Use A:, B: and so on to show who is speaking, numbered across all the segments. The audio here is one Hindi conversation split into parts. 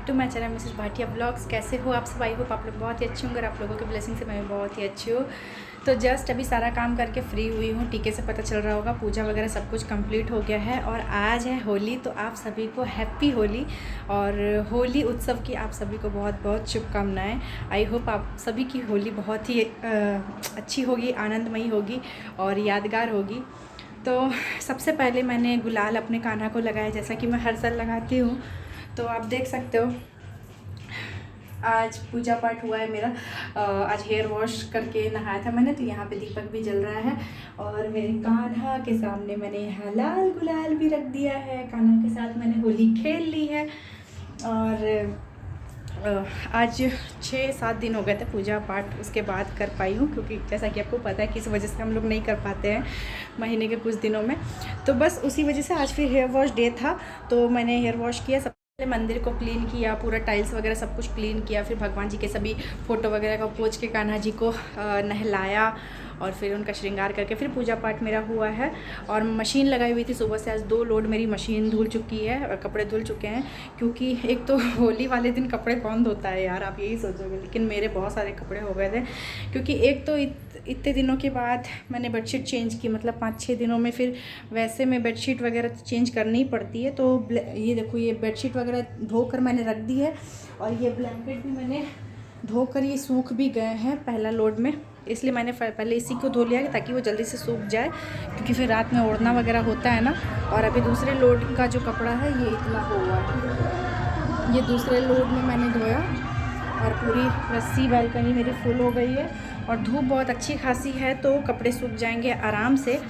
A: Back to my channel Mrs Bhatia blogs. कैसे हो आप सब? आई होप आप लोग बहुत ही अच्छे होंगे और आप लोगों के ब्लेसिंग से मैं भी बहुत ही अच्छी हूँ। तो जस्ट अभी सारा काम करके फ्री हुई हूँ। टीके से पता चल रहा होगा पूजा वगैरह सब कुछ कंप्लीट हो गया है और आज है होली। तो आप सभी को हैप्पी होली और होली उत्सव की आप सभी को बहुत बहुत शुभकामनाएँ। आई होप आप सभी की होली बहुत ही अच्छी होगी, आनंदमयी होगी और यादगार होगी। तो सबसे पहले मैंने गुलाल अपने कान्हा को लगाया, जैसा कि मैं हर साल लगाती हूँ। तो आप देख सकते हो आज पूजा पाठ हुआ है मेरा। आज हेयर वॉश करके नहाया था मैंने, तो यहाँ पे दीपक भी जल रहा है और मेरे कान्हा के सामने मैंने यहाँ लाल गुलाल भी रख दिया है। कान्हा के साथ मैंने होली खेल ली है और आज 6-7 दिन हो गए थे पूजा पाठ उसके बाद कर पाई हूँ, क्योंकि जैसा कि आपको पता है किस वजह से हम लोग नहीं कर पाते हैं महीने के कुछ दिनों में। तो बस उसी वजह से आज फिर हेयर वॉश डे था, तो मैंने हेयर वॉश किया। सब पहले मंदिर को क्लीन किया, पूरा टाइल्स वगैरह सब कुछ क्लीन किया, फिर भगवान जी के सभी फ़ोटो वगैरह को पोंछ के कान्हा जी को नहलाया और फिर उनका श्रृंगार करके फिर पूजा पाठ मेरा हुआ है। और मशीन लगाई हुई थी सुबह से, आज 2 लोड मेरी मशीन धुल चुकी है और कपड़े धुल चुके हैं। क्योंकि एक तो होली वाले दिन कपड़े कौन धोता है यार, आप यही सोचोगे, लेकिन मेरे बहुत सारे कपड़े हो गए थे। क्योंकि एक तो इतने दिनों के बाद मैंने बेडशीट चेंज की, मतलब 5-6 दिनों में फिर वैसे में बेडशीट वगैरह चेंज करनी ही पड़ती है। तो ये देखो, ये बेडशीट वगैरह धोकर मैंने रख दी है और ये ब्लैंकेट भी मैंने धोकर ये सूख भी गए हैं पहला लोड में। इसलिए मैंने पहले इसी को धो लिया ताकि वो जल्दी से सूख जाए, क्योंकि फिर रात में ओढ़ना वगैरह होता है ना। और अभी दूसरे लोड का जो कपड़ा है ये इतना हुआ है, ये दूसरे लोड में मैंने धोया और पूरी रस्सी बालकनी मेरी फुल हो गई है और धूप बहुत अच्छी खासी है, तो कपड़े सूख जाएंगे आराम से।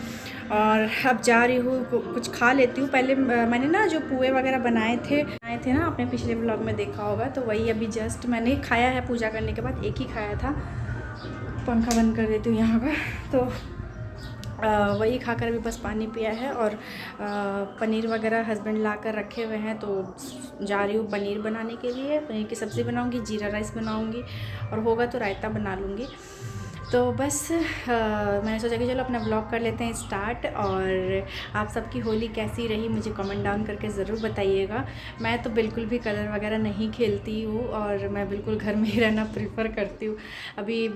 A: और अब जा रही हूँ, कुछ खा लेती हूँ। पहले मैंने ना जो पुए वगैरह बनाए थे ना, आपने पिछले व्लॉग में देखा होगा, तो वही अभी जस्ट मैंने खाया है। पूजा करने के बाद एक ही खाया था। पंखा बंद कर देती हूँ यहाँ का। तो वही खाकर अभी बस पानी पिया है और पनीर वगैरह हस्बैंड ला कर रखे हुए हैं, तो जा रही हूँ पनीर बनाने के लिए। पनीर की सब्ज़ी बनाऊँगी, जीरा राइस बनाऊँगी और होगा तो रायता बना लूँगी। तो बस मैंने सोचा कि चलो अपना ब्लॉग कर लेते हैं स्टार्ट। और आप सबकी होली कैसी रही मुझे कमेंट डाउन करके ज़रूर बताइएगा। मैं तो बिल्कुल भी कलर वगैरह नहीं खेलती हूँ और मैं बिल्कुल घर में ही रहना प्रेफर करती हूँ। अभी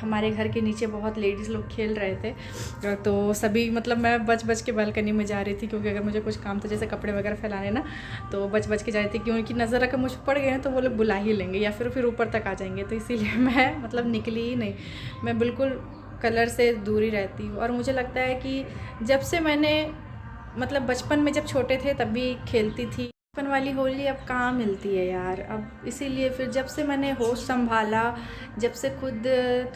A: हमारे घर के नीचे बहुत लेडीज़ लोग खेल रहे थे, तो सभी मतलब मैं बच के बालकनी में जा रही थी, क्योंकि अगर मुझे कुछ काम था जैसे कपड़े वगैरह फैलाने ना, तो बच के जा रही थी कि उनकी नज़र अगर मुझ पर पड़ गए ना तो वो लोग बुला ही लेंगे या फिर ऊपर तक आ जाएंगे। तो इसीलिए मैं मतलब निकली ही नहीं, मैं बिल्कुल कलर से दूरी रहती हूँ। और मुझे लगता है कि जब से मैंने मतलब बचपन में जब छोटे थे तब भी खेलती थी, बचपन वाली होली अब कहाँ मिलती है यार अब। इसीलिए फिर जब से मैंने होश संभाला, जब से खुद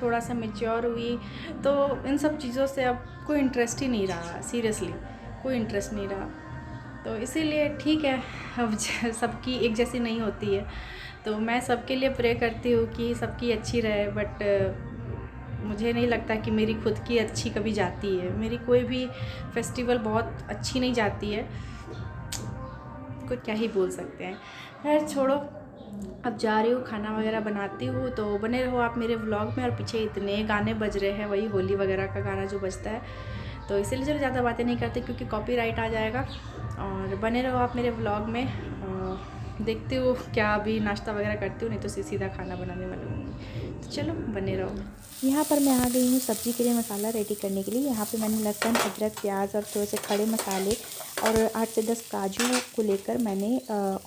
A: थोड़ा सा मैच्योर हुई, तो इन सब चीज़ों से अब कोई इंटरेस्ट ही नहीं रहा। सीरियसली कोई इंटरेस्ट नहीं रहा। तो इसीलिए ठीक है, अब सबकी एक जैसी नहीं होती है, तो मैं सबके लिए प्रे करती हूँ कि सबकी अच्छी रहे। बट मुझे नहीं लगता कि मेरी खुद की अच्छी कभी जाती है। मेरी कोई भी फेस्टिवल बहुत अच्छी नहीं जाती है, कुछ क्या ही बोल सकते हैं। खैर छोड़ो, अब जा रही हूँ खाना वगैरह बनाती हूँ। तो बने रहो आप मेरे व्लॉग में। और पीछे इतने गाने बज रहे हैं, वही होली वगैरह का गाना जो बजता है, तो इसीलिए चलो ज़्यादा बातें नहीं करते क्योंकि कॉपीराइट आ जाएगा। और बने रहो आप मेरे व्लॉग में। देखती हूँ क्या अभी नाश्ता वगैरह करती हूँ, नहीं तो सीधा खाना बनाने वाली हूँ। तो चलो बने रहो।
B: यहाँ पर मैं आ गई हूँ सब्ज़ी के लिए मसाला रेडी करने के लिए। यहाँ पे मैंने लहसुन, अदरक, प्याज और थोड़े से खड़े मसाले और 8 से 10 काजू को लेकर मैंने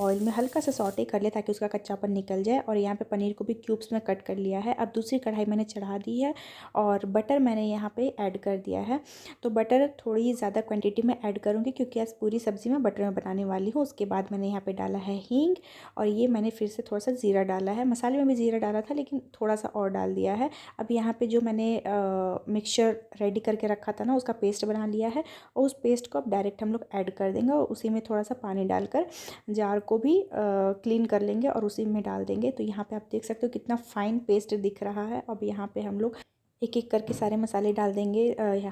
B: ऑयल में हल्का सा सौटे कर लिया ताकि उसका कच्चापन निकल जाए। और यहाँ पे पनीर को भी क्यूब्स में कट कर लिया है। अब दूसरी कढ़ाई मैंने चढ़ा दी है और बटर मैंने यहाँ पे ऐड कर दिया है। तो बटर थोड़ी ज़्यादा क्वान्टिटी में ऐड करूँगी क्योंकि आज पूरी सब्ज़ी मैं बटर में बनाने वाली हूँ। उसके बाद मैंने यहाँ पर डाला है हींग और ये मैंने फिर से थोड़ा सा ज़ीरा डाला है। मसाले में भी ज़ीरा डाला था लेकिन थोड़ा सा और डाल दिया है। अब यहाँ पे जो मैंने मिक्सचर रेडी करके रखा था ना, उसका पेस्ट बना लिया है और उस पेस्ट को अब डायरेक्ट हम लोग ऐड कर देंगे और उसी में थोड़ा सा पानी डालकर जार को भी क्लीन कर लेंगे और उसी में डाल देंगे। तो यहाँ पे आप देख सकते हो कितना फाइन पेस्ट दिख रहा है। अब यहाँ पे हम लोग एक एक करके सारे मसाले डाल देंगे।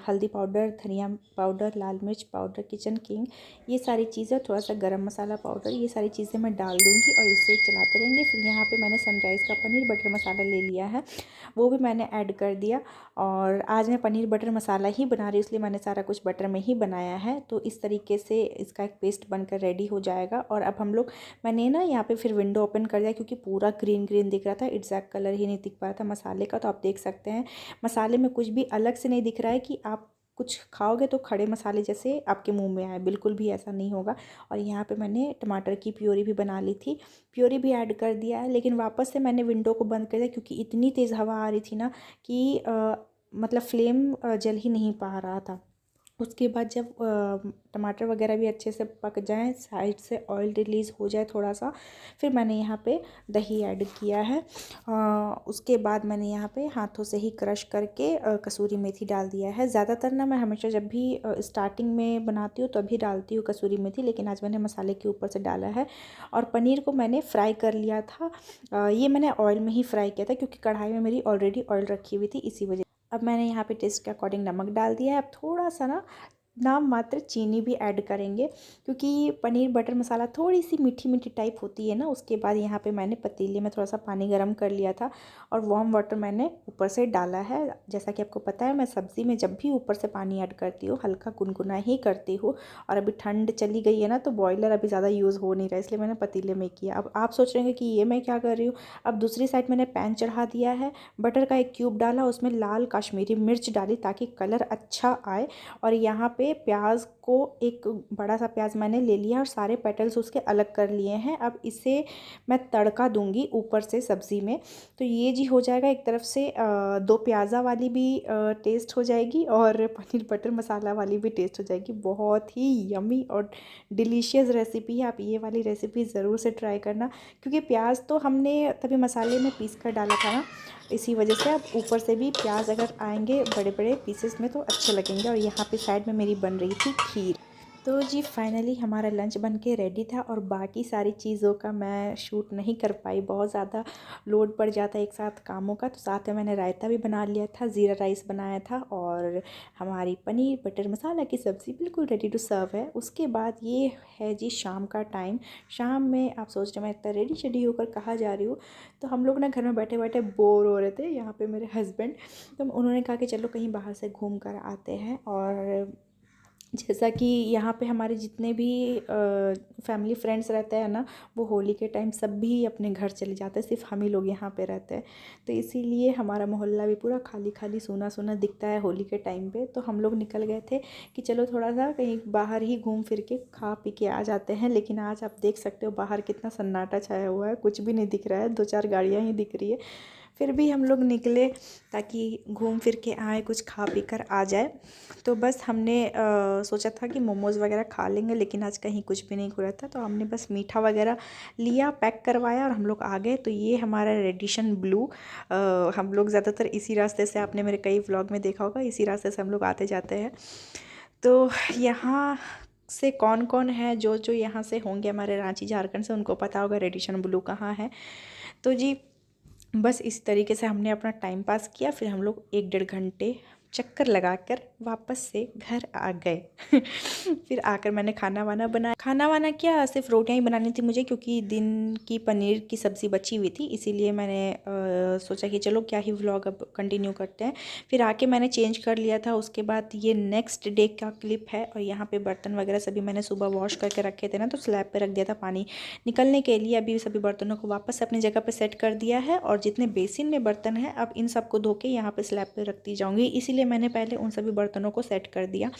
B: हल्दी पाउडर, धनिया पाउडर, लाल मिर्च पाउडर, किचन किंग, ये सारी चीज़ें, थोड़ा सा गरम मसाला पाउडर, ये सारी चीज़ें मैं डाल दूँगी और इसे चलाते रहेंगे। फिर यहाँ पे मैंने सनराइज़ का पनीर बटर मसाला ले लिया है, वो भी मैंने ऐड कर दिया। और आज मैं पनीर बटर मसाला ही बना रही हूँ, इसलिए मैंने सारा कुछ बटर में ही बनाया है। तो इस तरीके से इसका एक पेस्ट बनकर रेडी हो जाएगा। और अब हम लोग, मैंने ना यहाँ पे फिर विंडो ओपन कर दिया क्योंकि पूरा ग्रीन ग्रीन दिख रहा था, एग्जैक्ट कलर ही नहीं दिख पा रहा था मसाले का। तो आप देख सकते हैं मसाले में कुछ भी अलग से नहीं दिख रहा है कि आप कुछ खाओगे तो खड़े मसाले जैसे आपके मुंह में आए, बिल्कुल भी ऐसा नहीं होगा। और यहाँ पे मैंने टमाटर की प्योरी भी बना ली थी, प्योरी भी ऐड कर दिया है। लेकिन वापस से मैंने विंडो को बंद कर दिया क्योंकि इतनी तेज़ हवा आ रही थी ना कि मतलब फ्लेम जल ही नहीं पा रहा था। उसके बाद जब टमाटर वगैरह भी अच्छे से पक जाएं, साइड से ऑयल रिलीज़ हो जाए थोड़ा सा, फिर मैंने यहाँ पे दही ऐड किया है। उसके बाद मैंने यहाँ पे हाथों से ही क्रश करके कसूरी मेथी डाल दिया है। ज़्यादातर ना मैं हमेशा जब भी स्टार्टिंग में बनाती हूँ तभी डालती हूँ कसूरी मेथी, लेकिन आज मैंने मसाले के ऊपर से डाला है। और पनीर को मैंने फ्राई कर लिया था, ये मैंने ऑयल में ही फ्राई किया था क्योंकि कढ़ाई में मेरी ऑलरेडी ऑयल रखी हुई थी, इसी वजह। अब मैंने यहाँ पे टेस्ट के अकॉर्डिंग नमक डाल दिया है। अब थोड़ा सा ना नाम मात्र चीनी भी ऐड करेंगे क्योंकि पनीर बटर मसाला थोड़ी सी मीठी मीठी टाइप होती है ना। उसके बाद यहाँ पे मैंने पतीले में थोड़ा सा पानी गर्म कर लिया था और वार्म वाटर मैंने ऊपर से डाला है। जैसा कि आपको पता है मैं सब्ज़ी में जब भी ऊपर से पानी ऐड करती हूँ हल्का गुनगुना ही करती हूँ। और अभी ठंड चली गई है ना तो बॉयलर अभी ज़्यादा यूज़ हो नहीं रहा, इसलिए मैंने पतीले में किया। अब आप सोच रहे हैं कि ये मैं क्या कर रही हूँ। अब दूसरी साइड मैंने पैन चढ़ा दिया है, बटर का एक क्यूब डाला, उसमें लाल कश्मीरी मिर्च डाली ताकि कलर अच्छा आए। और यहाँ पे प्याज को, एक बड़ा सा प्याज मैंने ले लिया और सारे पेटल्स उसके अलग कर लिए हैं। अब इसे मैं तड़का दूंगी ऊपर से सब्ज़ी में। तो ये जी हो जाएगा, एक तरफ से दो प्याज़ा वाली भी टेस्ट हो जाएगी और पनीर बटर मसाला वाली भी टेस्ट हो जाएगी। बहुत ही यमी और डिलीशियस रेसिपी है, आप ये वाली रेसिपी ज़रूर से ट्राई करना क्योंकि प्याज तो हमने तभी मसाले में पीस कर डाला था ना, इसी वजह से। अब ऊपर से भी प्याज अगर आएंगे बड़े बड़े पीसेस में तो अच्छे लगेंगे। और यहाँ पे साइड में मेरी बन रही थी खीर। तो जी फाइनली हमारा लंच बन के रेडी था और बाकी सारी चीज़ों का मैं शूट नहीं कर पाई, बहुत ज़्यादा लोड पड़ जाता है एक साथ कामों का। तो साथ में मैंने रायता भी बना लिया था, ज़ीरा राइस बनाया था और हमारी पनीर बटर मसाला की सब्ज़ी बिल्कुल रेडी टू सर्व है। उसके बाद ये है जी शाम का टाइम। शाम में आप सोच रहे मैं इतना रेडी शेडी होकर कहाँ जा रही हूँ। तो हम लोग ना घर में बैठे बैठे बोर हो रहे थे, यहाँ पे मेरे हस्बैंड, तो उन्होंने कहा कि चलो कहीं बाहर से घूम कर आते हैं। और जैसा कि यहाँ पे हमारे जितने भी फैमिली फ्रेंड्स रहते हैं ना, वो होली के टाइम सब भी अपने घर चले जाते हैं, सिर्फ हम ही लोग यहाँ पे रहते हैं। तो इसीलिए हमारा मोहल्ला भी पूरा खाली खाली सूना सूना दिखता है होली के टाइम पे। तो हम लोग निकल गए थे कि चलो थोड़ा सा कहीं बाहर ही घूम फिर के खा पी के आ जाते हैं। लेकिन आज आप देख सकते हो बाहर कितना सन्नाटा छाया हुआ है, कुछ भी नहीं दिख रहा है, दो चार गाड़ियाँ ही दिख रही है। फिर भी हम लोग निकले ताकि घूम फिर के आए, कुछ खा पी कर आ जाए। तो बस हमने सोचा था कि मोमोज़ वगैरह खा लेंगे, लेकिन आज कहीं कुछ भी नहीं खुला था। तो हमने बस मीठा वगैरह लिया, पैक करवाया और हम लोग आ गए। तो ये हमारा रेडिशन ब्लू, हम लोग ज़्यादातर इसी रास्ते से, आपने मेरे कई व्लॉग में देखा होगा, इसी रास्ते से हम लोग आते जाते हैं। तो यहाँ से कौन कौन है, जो जो यहाँ से होंगे हमारे रांची झारखंड से, उनको पता होगा रेडिशन ब्लू कहाँ है। तो जी बस इस तरीके से हमने अपना टाइम पास किया। फिर हम लोग 1-1.5 घंटे चक्कर लगाकर वापस से घर आ गए। फिर आकर मैंने खाना वाना क्या, सिर्फ रोटियां ही बनानी थी मुझे क्योंकि दिन की पनीर की सब्ज़ी बची हुई थी। इसीलिए मैंने सोचा कि चलो क्या ही व्लॉग अब कंटिन्यू करते हैं। फिर आके मैंने चेंज कर लिया था। उसके बाद ये नेक्स्ट डे का क्लिप है और यहाँ पे बर्तन वगैरह सभी मैंने सुबह वॉश करके रखे थे ना, तो स्लैब पर रख दिया था पानी निकलने के लिए। अभी सभी बर्तनों को वापस अपनी जगह पर सेट कर दिया है और जितने बेसिन में बर्तन हैं अब इन सबको धो के यहाँ पर स्लैब पर रखती जाऊँगी। इसीलिए मैंने पहले उन सभी बर्तनों को सेट कर दिया।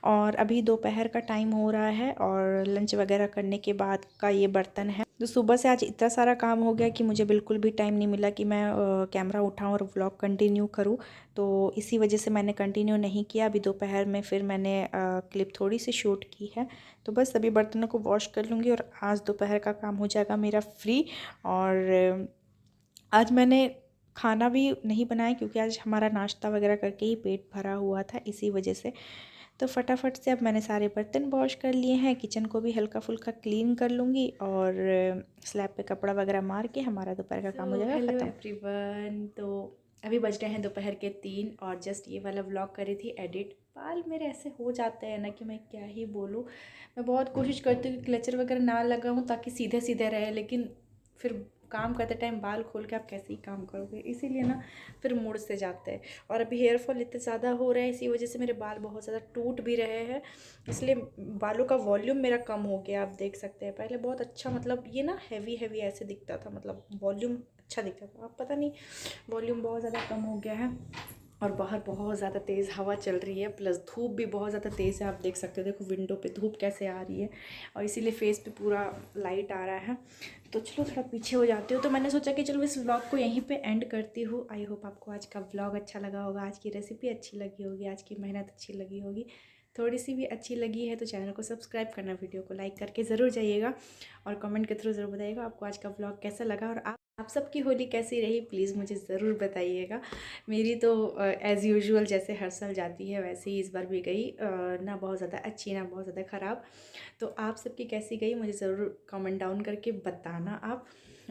B: और अभी दोपहर का टाइम हो रहा है और लंच वगैरह करने के बाद का ये बर्तन है। तो सुबह से आज इतना सारा काम हो गया कि मुझे बिल्कुल भी टाइम नहीं मिला कि मैं कैमरा उठाऊं और व्लॉग कंटिन्यू करूं। तो इसी वजह से मैंने कंटिन्यू नहीं किया। अभी दोपहर में फिर मैंने क्लिप थोड़ी सी शूट की है। तो बस सभी बर्तनों को वॉश कर लूँगी और आज दोपहर का काम हो जाएगा मेरा फ्री। और आज मैंने खाना भी नहीं बनाया क्योंकि आज हमारा नाश्ता वगैरह करके ही पेट भरा हुआ था, इसी वजह से। तो फटाफट से अब मैंने सारे बर्तन वॉश कर लिए हैं, किचन को भी हल्का फुल्का क्लीन कर लूँगी और स्लैब पे कपड़ा वगैरह मार के हमारा दोपहर का काम हो जाएगा
A: हेलो
B: ख़त्म।
A: एवरीवन, तो अभी बज रहे हैं दोपहर के 3 और जस्ट ये वाला व्लॉग करी थी एडिट। बाल मेरे ऐसे हो जाते हैं ना कि मैं क्या ही बोलूँ। मैं बहुत कोशिश करती हूँ कि क्लचर वगैरह ना लगाऊँ ताकि सीधे सीधे रहे, लेकिन फिर काम करते टाइम बाल खोल के आप कैसे ही काम करोगे, इसीलिए ना फिर मुड़ से जाते हैं। और अभी हेयर फॉल इतने ज़्यादा हो रहा है, इसी वजह से मेरे बाल बहुत ज़्यादा टूट भी रहे हैं, इसलिए बालों का वॉल्यूम मेरा कम हो गया। आप देख सकते हैं पहले बहुत अच्छा, मतलब ये ना हैवी हैवी ऐसे दिखता था, मतलब वॉल्यूम अच्छा दिखता था। अब पता नहीं वॉल्यूम बहुत ज़्यादा कम हो गया है। और बाहर बहुत ज़्यादा तेज़ हवा चल रही है, प्लस धूप भी बहुत ज़्यादा तेज़ है। आप देख सकते हो, देखो विंडो पे धूप कैसे आ रही है, और इसीलिए फेस पे पूरा लाइट आ रहा है। तो चलो थोड़ा पीछे हो जाती हूँ। तो मैंने सोचा कि चलो इस व्लॉग को यहीं पे एंड करती हूँ। आई होप आपको आज का व्लॉग अच्छा लगा होगा, आज की रेसिपी अच्छी लगी होगी, आज की मेहनत अच्छी लगी होगी। थोड़ी सी भी अच्छी लगी है तो चैनल को सब्सक्राइब करना, वीडियो को लाइक करके ज़रूर जाइएगा, और कमेंट के थ्रू ज़रूर बताइएगा आपको आज का व्लॉग कैसा लगा, और आप सबकी होली कैसी रही प्लीज़ मुझे ज़रूर बताइएगा। मेरी तो एज़ यूजुअल जैसे हर साल जाती है वैसे ही इस बार भी गई, ना बहुत ज़्यादा अच्छी ना बहुत ज़्यादा ख़राब। तो आप सबकी कैसी गई मुझे ज़रूर कमेंट डाउन करके बताना आप।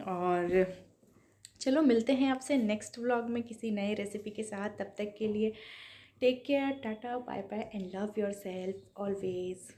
A: और चलो मिलते हैं आपसे नेक्स्ट व्लॉग में किसी नए रेसिपी के साथ। तब तक के लिए take care, tata, bye bye and love yourself always.